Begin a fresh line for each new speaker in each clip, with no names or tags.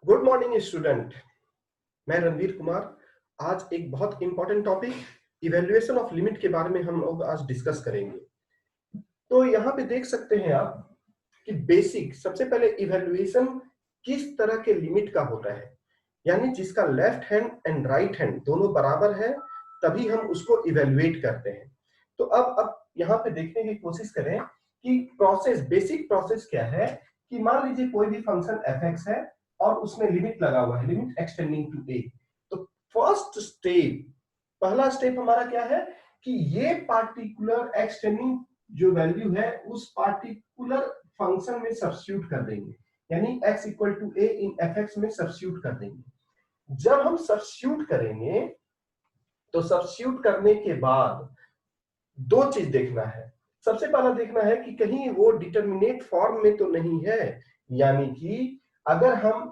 Good morning student. मैं रणवीर कुमार। आज एक बहुत important topic evaluation of limit के बारे में हम लोग आज डिस्कस करेंगे। तो यहाँ पे देख सकते हैं आप कि बेसिक सबसे पहले इवैल्यूएशन किस तरह के लिमिट का होता है, यानी जिसका left hand and right hand दोनों बराबर है तभी हम उसको इवैल्यूएट करते हैं। तो अब यहाँ पे देखने की कोशिश करें कि बेसिक प्रोसेस क्या है। कि मान लीजिए कोई भी फंक्शन f(x) है और उसमें लिमिट लगा हुआ है, लिमिट एक्सटेंडिंग टू a। तो पहला स्टेप हमारा क्या है कि ये पार्टिकुलर एक्सटेंडिंग जो वैल्यू है उस पार्टिकुलर फंक्शन में सब्स्टिट्यूट कर देंगे, यानी x equal to a in f(x) में सब्स्टिट्यूट कर देंगे। जब हम सब्स्टिट्यूट करेंगे तो सब्स्टिट्यूट करने के बाद दो चीज देखना है। सबसे पहला देखना है कि कहीं वो डिटरमिनेट फॉर्म में तो नहीं है, यानी कि अगर हम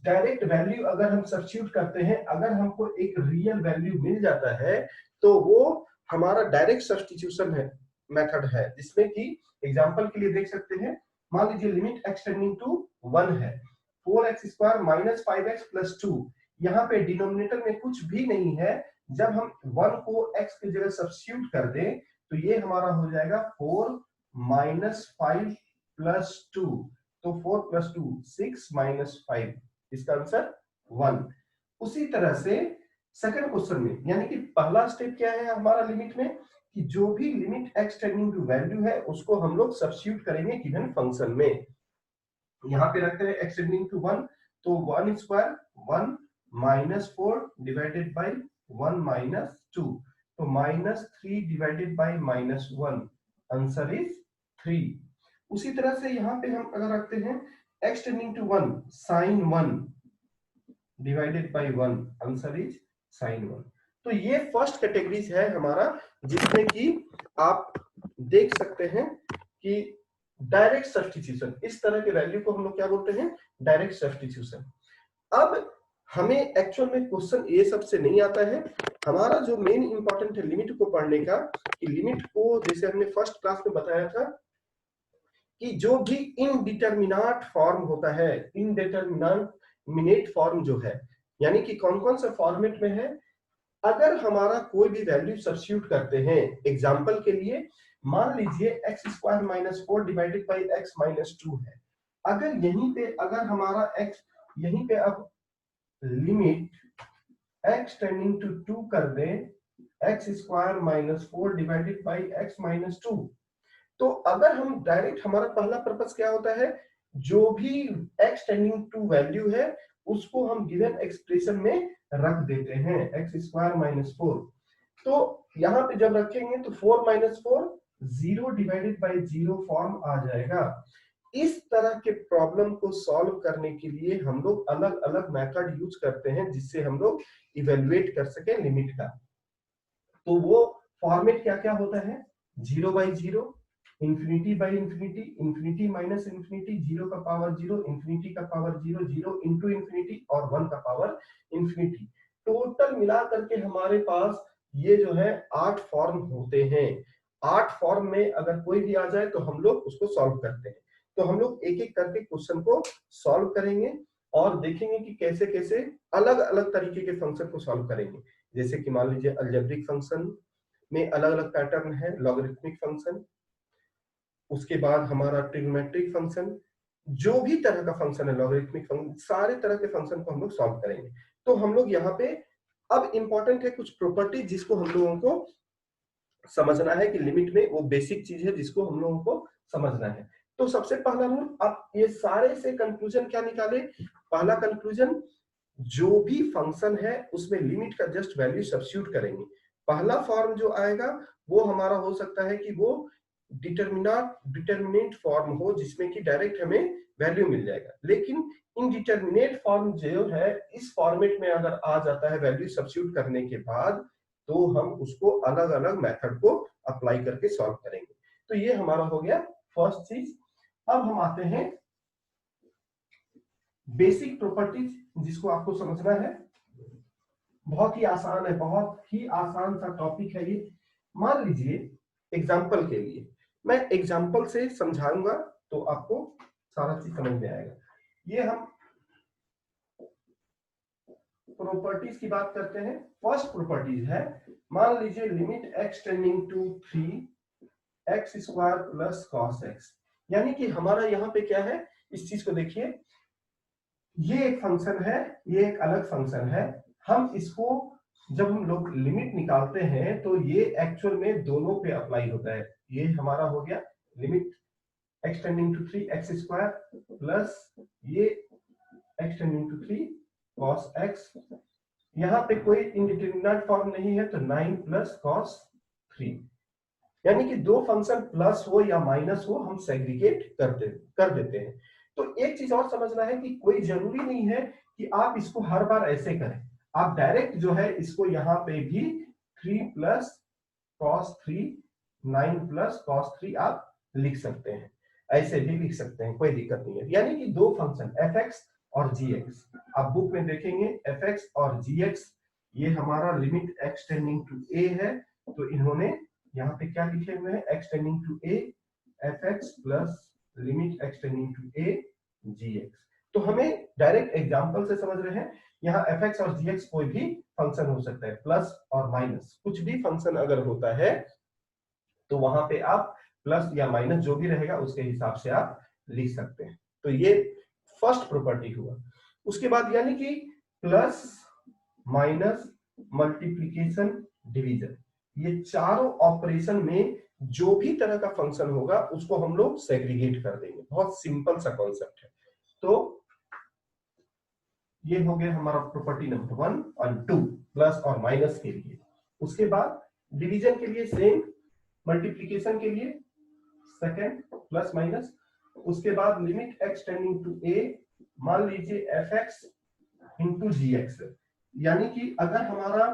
डायरेक्ट वैल्यू अगर हम सब्स्टिट्यूट करते हैं, अगर हमको एक रियल वैल्यू मिल जाता है तो वो हमारा डायरेक्ट सब्स्टिट्यूशन है मेथड है, जिसमें कि एग्जांपल के लिए देख सकते हैं। मान लीजिए लिमिट एक्सटेंडिंग टू 1 है, 4x² माइनस 5x प्लस 2। यहाँ पे डिनोमिनेटर में कुछ भी नहीं है। जब हम 1 को x की जगह सब्स्टिट्यूट कर दें तो ये हमारा हो जाएगा 4 माइनस 5 प्लस 2। तो 4 प्लस 2 6 माइनस 5, इसका आंसर 1। उसी तरह से सेकंड क्वेश्चन में, यानी कि पहला स्टेप क्या है हमारा लिमिट में कि जो भी limit x tending to value है उसको हम लोग सब्स्टिट्यूट करेंगे गिवन फंक्शन में। यहाँ पे रखते हैं x टेंडिंग टू 1, तो 1 square 1 minus 4 divided by 1 minus 2, तो minus 3 divided by minus 1, answer is 3। उसी तरह से यहाँ पे हम अगर रखते हैं x tending to 1 sine 1 divided by 1, answer is sine 1। तो ये फर्स्ट कैटेगरीज है हमारा, जिसमें कि आप देख सकते हैं कि डायरेक्ट सब्स्टिट्यूशन, इस तरह के वैल्यू को हम लोग क्या बोलते हैं, डायरेक्ट सब्स्टिट्यूशन। अब हमें एक्चुअल में क्वेश्चन ये सबसे नहीं आता है। हमारा जो मेन इंपॉर्टेंट है लिमिट को पढ़ने का, कि लिमिट को जैसे हमने फर्स्ट क्लास में बताया था कि जो भी इनडिटरमिनेट फॉर्म होता है, इनडिटरमिनेट फॉर्म जो है, यानी कि कौन कौन से फॉर्मेट में है। अगर हमारा कोई भी वैल्यू सब्स्टिट्यूट करते हैं, एग्जांपल के लिए मान लीजिए x² minus 4 divided by x minus 2 है। अगर यहीं पे अगर हमारा x यहीं पे अब लिमिट x टेंडिंग टू 2 कर दें, x² minus 4 divided by x minus 2, तो अगर हम डायरेक्ट, हमारा पहला पर्पस क्या होता है, जो भी x टेंडिंग टू वैल्यू है उसको हम गिवन एक्सप्रेशन में रख देते हैं, x² माइनस 4। तो यहाँ पे जब रखेंगे तो 4 माइनस 4 0 डिवाइडेड बाई 0 फॉर्म आ जाएगा। इस तरह के प्रॉब्लम को सॉल्व करने के लिए हम लोग अलग अलग मेथड यूज करते हैं, जिससे हम लोग इवेल्युएट कर सके लिमिट का। तो वो फॉर्मेट क्या क्या होता है, 0 by 0, infinity by infinity, infinity minus infinity, 0 का पावर 0, इंफिनिटी का पावर 0, 0 इंटू इंफिनिटी और 1 का पावर इंफिनिटी। टोटल मिला करके हमारे पास ये जो है 8 फॉर्म होते हैं। 8 फॉर्म में अगर कोई भी आ जाए तो हम लोग उसको सॉल्व करते हैं। तो हम लोग एक एक करके क्वेश्चन को सॉल्व करेंगे और देखेंगे कि कैसे कैसे अलग अलग तरीके के फंक्शन को सॉल्व करेंगे। जैसे कि मान लीजिए अलजेब्रिक फंक्शन में अलग अलग पैटर्न है, लॉगरिथमिक फंक्शन, उसके बाद हमारा ट्रिग्नोमेट्रिक फंक्शन, जो भी तरह का फंक्शन है लॉगरिथमिक फंक्शन, सारे तरह के फंक्शन को हम लोग सॉल्व करेंगे। तो हम लोग यहाँ पे अब इंपॉर्टेंट है कुछ प्रॉपर्टी जिसको हम लोगों को समझना है कि लिमिट में वो बेसिक चीज है जिसको हम लोगों को समझना है। तो सबसे पहला रूल, आप ये सारे से कंक्लूजन क्या निकाले। पहला कंक्लूजन, जो भी फंक्शन है उसमें लिमिट का जस्ट वैल्यू सब्स्टिट्यूट करेंगे। पहला फॉर्म जो आएगा वो हमारा हो सकता है कि वो डिटरमिनेट फॉर्म हो, जिसमें कि डायरेक्ट हमें वैल्यू मिल जाएगा। लेकिन इनडिटरमिनेट फॉर्म जो है, इस फॉर्मेट में अगर आ जाता है वैल्यू सब्स्टिट्यूट करने के बाद, तो हम उसको अलग अलग मेथड को अप्लाई करके सॉल्व करेंगे। तो ये हमारा हो गया फर्स्ट चीज। अब हम आते हैं बेसिक प्रॉपर्टीज, जिसको आपको समझना है। बहुत ही आसान है, बहुत ही आसान सा टॉपिक है ये। मान लीजिए एग्जांपल के लिए, मैं एग्जांपल से समझाऊंगा तो आपको सारा चीज समझ में आएगा। ये हम प्रॉपर्टीज की बात करते हैं। फर्स्ट प्रॉपर्टीज है, मान लीजिए limit x tending to 3x square plus cos x, यानी कि हमारा यहाँ पे क्या है, इस चीज को देखिए, ये एक फंक्शन है, ये एक अलग फंक्शन है। हम इसको जब हम लोग लिमिट निकालते हैं तो ये एक्चुअल में दोनों पे अप्लाई होता है। ये हमारा हो गया limit x tending to 3x square plus ये x tending to 3 cos x, यहाँ पे कोई इंडिटरमिनेट फॉर्म नहीं है तो 9 प्लस cos 3, यानी कि दो फंक्शन प्लस हो या माइनस हो हम सेग्रीगेट कर देते हैं। तो एक चीज और समझना है कि कोई जरूरी नहीं है कि आप इसको हर बार ऐसे करें, आप डायरेक्ट जो है इसको यहाँ पे भी 3 प्लस cos 3 9 प्लस cos 3 आप लिख सकते हैं, ऐसे भी लिख सकते हैं, कोई दिक्कत नहीं है। यानी कि दो फंक्शन fx और gx, आप बुक में देखेंगे fx और gx, ये हमारा limit x tending to a है, तो इन्होंने यहाँ पे क्या लिखे हुए हैं, x tending to a fx plus limit x tending to a gx। तो हमें डायरेक्ट एग्जांपल से समझ रहे हैं, यहाँ fx और gx कोई भी फंक्शन हो सकता है, प्लस और माइनस कुछ भी फंक्शन अगर होता है तो वहां पे आप प्लस या माइनस जो भी रहेगा उसके हिसाब से आप लिख सकते हैं। तो ये फर्स्ट प्रॉपर्टी हुआ। उसके बाद यानी कि प्लस माइनस मल्टीप्लिकेशन डिवीजन, ये चारों ऑपरेशन में जो भी तरह का फंक्शन होगा उसको हम लोग सेग्रीगेट कर देंगे। बहुत सिंपल सा कॉन्सेप्ट है। तो ये हो गया हमारा प्रॉपर्टी नंबर 1 और 2 प्लस और माइनस के लिए। उसके बाद डिवीजन के लिए सेम, मल्टीप्लिकेशन के लिए सेकंड प्लस माइनस। उसके बाद limit x tending to a, मान लीजिए fx इंटू gx, यानी कि अगर हमारा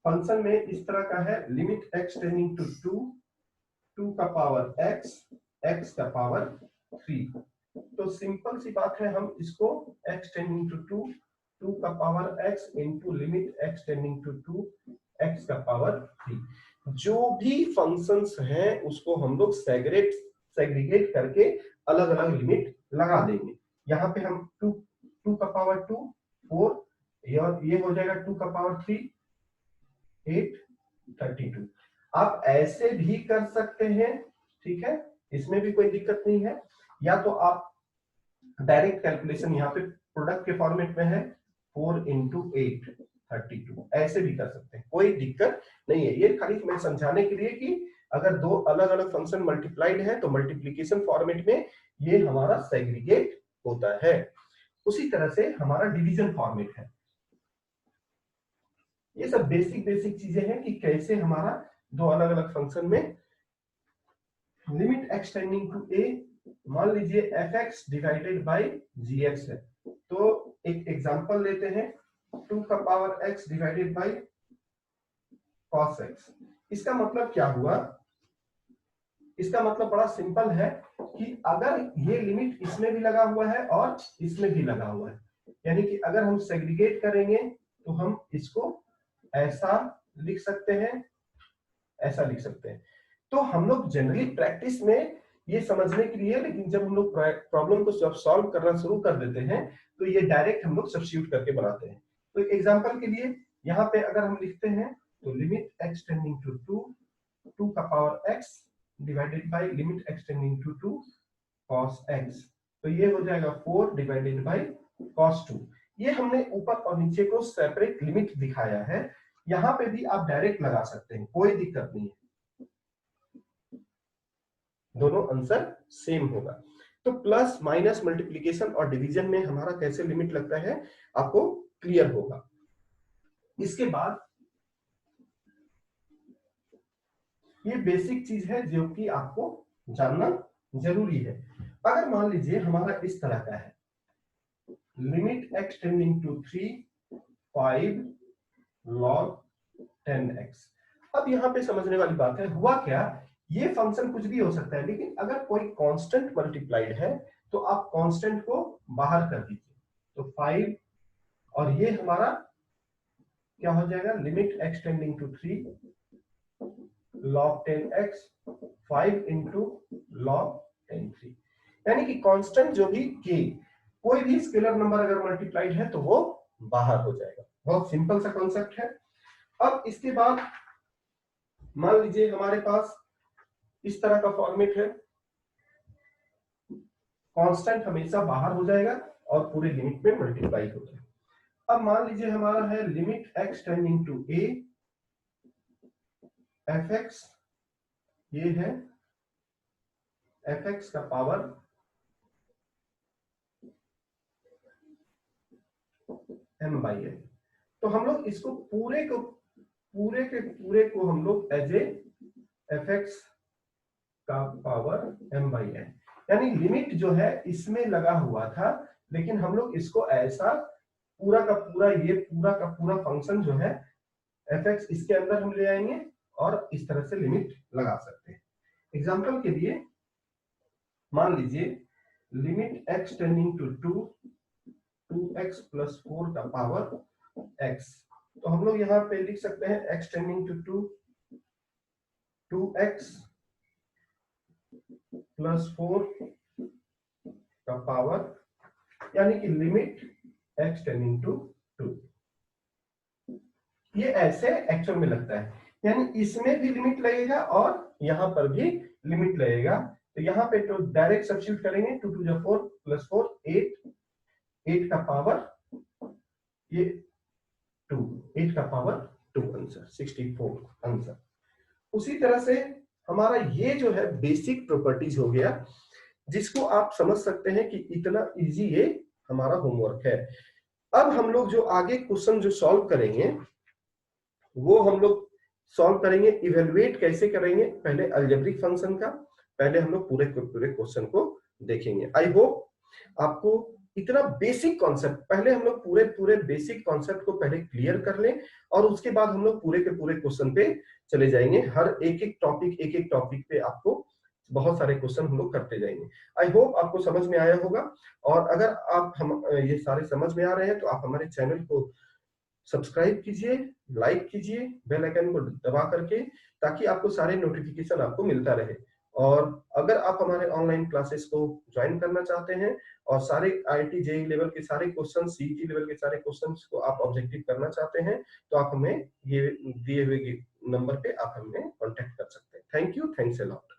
फंक्शन में इस तरह का है लिमिट x टेंडिंग टू 2 का पावर x का पावर 3, तो सिंपल सी बात है, हम इसको x टेंडिंग टू 2 का power x into limit x tending to 2x का पावर 3, जो भी फंक्शंस हैं उसको हम लोग सेग्रीगेट करके अलग अलग लिमिट लगा देंगे। यहाँ पे हम 2 का पावर 2 4, ये हो जाएगा 2 का पावर 3 8 32। आप ऐसे भी कर सकते हैं, ठीक है, इसमें भी कोई दिक्कत नहीं है। या तो आप डायरेक्ट कैलकुलेशन, यहाँ पे प्रोडक्ट के फॉर्मेट में है 4 इंटू 8 32, ऐसे भी कर सकते हैं, कोई दिक्कत नहीं है। ये खाली मैं समझाने के लिए कि अगर दो अलग अलग फंक्शन मल्टीप्लाइड है तो मल्टीप्लिकेशन फॉर्मेट में ये हमारा सेग्रीगेट होता है। उसी तरह से हमारा डिवीजन फॉर्मेट है। ये सब बेसिक चीजें हैं कि कैसे हमारा दो अलग अलग फंक्शन में limit x tending to a, मान लीजिए fx डिवाइडेड बाय gx है, तो एक एग्जांपल लेते हैं 2 का power x divided bye cos x। इसका मतलब क्या हुआ, इसका मतलब बड़ा सिंपल है कि अगर ये लिमिट इसमें भी लगा हुआ है और इसमें भी लगा हुआ है, यानी कि अगर हम सेग्रीगेट करेंगे तो हम इसको ऐसा लिख सकते हैं, ऐसा लिख सकते हैं। तो हम लोग जनरली प्रैक्टिस में ये समझने के लिए, लेकिन जब हम लोग प्रॉब्लम को जब सॉल्व करना शुरू कर देते हैं तो ये डायरेक्ट हम लोग सब्स्टिट्यूट करके बनाते हैं। तो एग्जांपल के लिए यहाँ पे अगर हम लिखते हैं तो लिमिट x टेंडिंग टू 2 का power x divided by limit x tending to 2 cos x, तो ये हो जाएगा 4 डिवाइडेड बाय cos 2। ये हमने ऊपर और नीचे को सेपरेट लिमिट दिखाया है, यहाँ पे भी आप डायरेक्ट लगा सकते हैं, कोई दिक्कत नहीं है, दोनों आंसर सेम होगा। तो प्लस माइनस मल्टीप्लिकेशन और डिवीजन में हमारा कैसे लिमिट लगता है आपको क्लियर होगा। इसके बाद ये बेसिक चीज है जो कि आपको जानना जरूरी है। अगर मान लीजिए हमारा इस तरह का है limit x tending to 3 5 log 10x, अब यहाँ पे समझने वाली बात है, हुआ क्या, ये फंक्शन कुछ भी हो सकता है, लेकिन अगर कोई कांस्टेंट मल्टीप्लाइड है तो आप कांस्टेंट को बाहर कर दीजिए, तो 5 और ये हमारा क्या हो जाएगा limit x tending to 3 log 10x 5 into log 10 3, यानी कि कांस्टेंट जो भी k, कोई भी स्केलर नंबर अगर मल्टीप्लाइड है तो वो बाहर हो जाएगा। बहुत सिंपल सा कॉन्सेप्ट है। अब इसके बाद मान लीजिए हमारे पास इस तरह का फॉर्मेट है, कांस्टेंट हमेशा बाहर हो जाएगा और पूरे लिमिट में मल्टीप्लाई हो जाएगा। अब मान लीजिए हमारा है limit x tending to a fx, ये है fx का पावर m बाई n। तो हम लोग इसको पूरे के पूरे को हम लोग एज ए fx का पावर m बाई n, यानी लिमिट जो है इसमें लगा हुआ था, लेकिन हम लोग इसको ऐसा पूरा का पूरा, ये पूरा का पूरा फंक्शन जो है fx इसके अंदर हम ले आएंगे और इस तरह से लिमिट लगा सकते हैं। एग्जांपल के लिए मान लीजिए limit x tending to 2x plus 4 का पावर x, तो हम लोग यहाँ पे लिख सकते हैं x tending to 2x plus 4 का पावर, यानी कि लिमिट x टेंडिंग टू 2। ये ऐसे एक्चुअल में लगता है, यानी इसमें भी लिमिट लगेगा और यहां पर भी लिमिट लगेगा। तो यहाँ पे तो डायरेक्ट सब्स्टिट्यूट करेंगे, 2 टू 4 प्लस 4 8 का पावर ये 2, 8 का पावर 2 आंसर 64 आंसर। उसी तरह से हमारा ये जो है बेसिक प्रॉपर्टीज हो गया, जिसको आप समझ सकते हैं कि इतना इजी ये हमारा होमवर्क है। अब हम लोग जो आगे क्वेश्चन जो सॉल्व करेंगे वो हम लोग सॉल्व करेंगे, इवेलुएट कैसे करेंगे, पहले अलजेब्रिक फंक्शन का, पहले हम लोग पूरे क्वेश्चन को देखेंगे। आई होप आपको इतना बेसिक कॉन्सेप्ट, पहले हम लोग पूरे बेसिक कॉन्सेप्ट को पहले क्लियर कर लें और उसके बाद हम लोग पूरे के पूरे क्वेश्चन पे चले जाएंगे। हर एक एक टॉपिक पे आपको बहुत सारे क्वेश्चन हम लोग करते जाएंगे। आई होप आपको समझ में आया होगा, और अगर आप हम ये सारे समझ में आ रहे हैं तो आप हमारे चैनल को सब्सक्राइब कीजिए, लाइक कीजिए बेल आइकन को दबा करके, ताकि आपको सारे नोटिफिकेशन आपको मिलता रहे। और अगर आप हमारे ऑनलाइन क्लासेस को ज्वाइन करना चाहते हैं और सारे IIT JEE लेवल के सारे क्वेश्चन, CET लेवल के सारे क्वेश्चंस को आप ऑब्जेक्टिव करना चाहते हैं, तो आप हमें ये दिए हुए नंबर पे आप हमें कांटेक्ट कर सकते हैं। Thank you, thanks a lot.